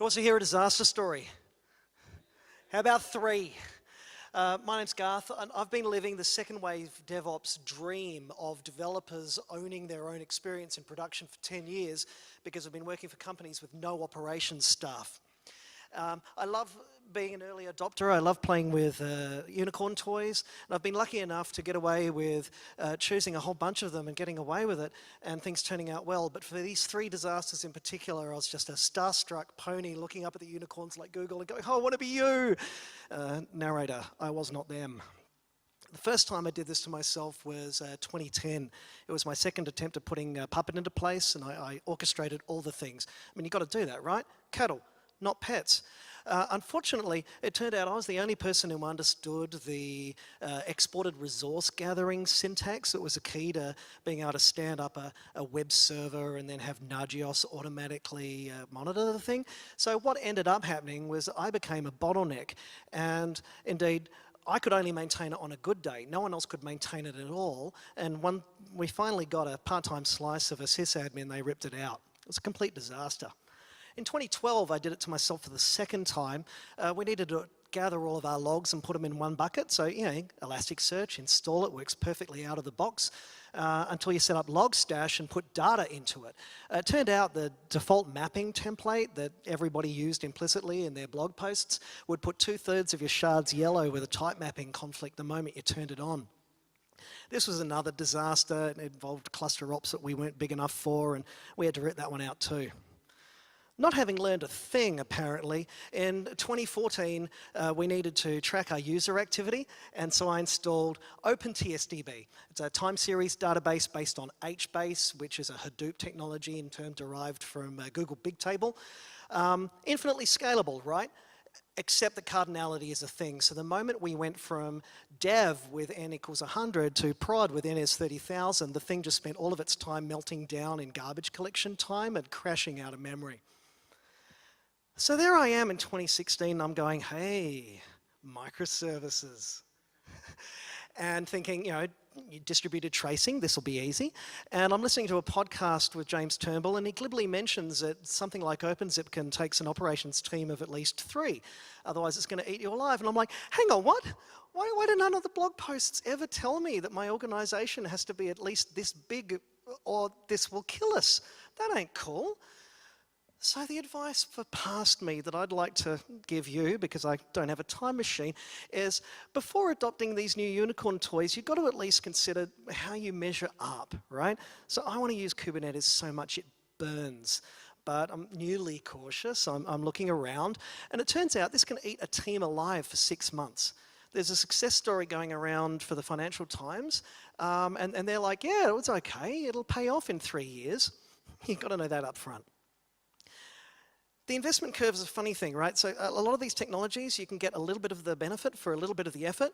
Who wants to hear a disaster story? How about 3? My name's Garth, and I've been living the second wave DevOps dream of developers owning their own experience in production for 10 years because I've been working for companies with no operations staff. I love being an early adopter. I love playing with unicorn toys, and I've been lucky enough to get away with choosing a whole bunch of them and getting away with it, and things turning out well. But for these 3 disasters in particular, I was just a starstruck pony looking up at the unicorns like Google and going, "Oh, I want to be you!" Narrator, I was not them. The first time I did this to myself was 2010. It was my second attempt at putting Puppet into place, and I orchestrated all the things. I mean, you've got to do that, right? Cattle, not pets. Unfortunately, it turned out I was the only person who understood the exported resource gathering syntax that was a key to being able to stand up a web server and then have Nagios automatically monitor the thing. So what ended up happening was I became a bottleneck, and indeed, I could only maintain it on a good day. No one else could maintain it at all. And when we finally got a part-time slice of a sysadmin, they ripped it out. It was a complete disaster. In 2012, I did it to myself for the second time. We needed to gather all of our logs and put them in one bucket. So, you know, Elasticsearch, install it, works perfectly out of the box until you set up Logstash and put data into it. It turned out the default mapping template that everybody used implicitly in their blog posts would put 2/3 of your shards yellow with a type mapping conflict the moment you turned it on. This was another disaster. It involved cluster ops that we weren't big enough for, and we had to rip that one out too. Not having learned a thing, apparently, in 2014, we needed to track our user activity, and so I installed OpenTSDB. It's a time series database based on HBase, which is a Hadoop technology in term derived from Google Bigtable. Infinitely scalable, right? Except that cardinality is a thing. So the moment we went from dev with n equals 100 to prod with n is 30,000, the thing just spent all of its time melting down in garbage collection time and crashing out of memory. So there I am in 2016, I'm going, hey, microservices. And thinking, you know, distributed tracing, this will be easy. And I'm listening to a podcast with James Turnbull, and he glibly mentions that something like OpenZipkin takes an operations team of at least 3. Otherwise, it's going to eat you alive. And I'm like, hang on, what? Why do none of the blog posts ever tell me that my organization has to be at least this big or this will kill us? That ain't cool. So the advice for past me that I'd like to give you, because I don't have a time machine, is before adopting these new unicorn toys, you've got to at least consider how you measure up, right? So I want to use Kubernetes so much it burns, but I'm newly cautious. I'm looking around, and it turns out this can eat a team alive for 6 months. There's a success story going around for the Financial Times, and they're like, yeah, it's okay. It'll pay off in 3 years. You've got to know that up front. The investment curve is a funny thing, right? So a lot of these technologies, you can get a little bit of the benefit for a little bit of the effort.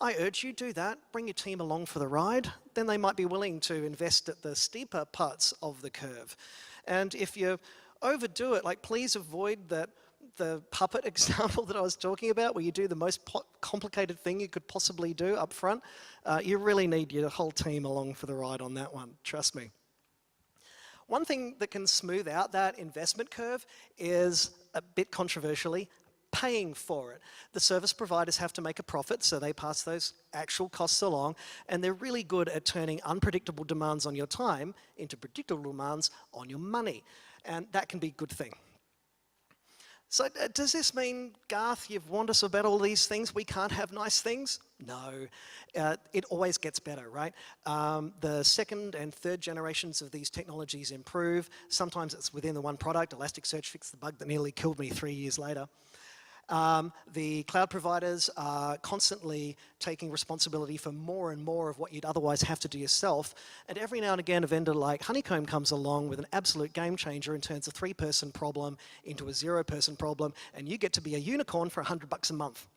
I urge you, do that. Bring your team along for the ride. Then they might be willing to invest at the steeper parts of the curve. And if you overdo it, like please avoid the puppet example that I was talking about, where you do the most complicated thing you could possibly do up front. You really need your whole team along for the ride on that one, trust me. One thing that can smooth out that investment curve is, a bit controversially, paying for it. The service providers have to make a profit, so they pass those actual costs along, and they're really good at turning unpredictable demands on your time into predictable demands on your money, and that can be a good thing. So does this mean, Garth, you've warned us about all these things, we can't have nice things? No, it always gets better, right? The second and third generations of these technologies improve. Sometimes it's within the one product. Elasticsearch fixed the bug that nearly killed me 3 years later. The cloud providers are constantly taking responsibility for more and more of what you'd otherwise have to do yourself. And every now and again, a vendor like Honeycomb comes along with an absolute game changer and turns a 3-person problem into a 0-person problem, and you get to be a unicorn for $100 a month.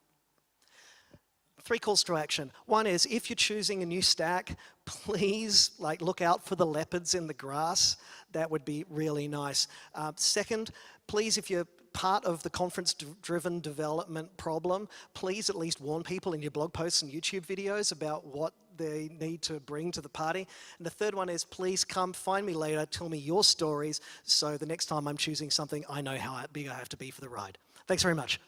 3 calls to action. One is, if you're choosing a new stack, please look out for the leopards in the grass. That would be really nice. Second, please, if you're part of the conference-driven development problem, please at least warn people in your blog posts and YouTube videos about what they need to bring to the party. And the third one is, please come find me later, tell me your stories, so the next time I'm choosing something, I know how big I have to be for the ride. Thanks very much.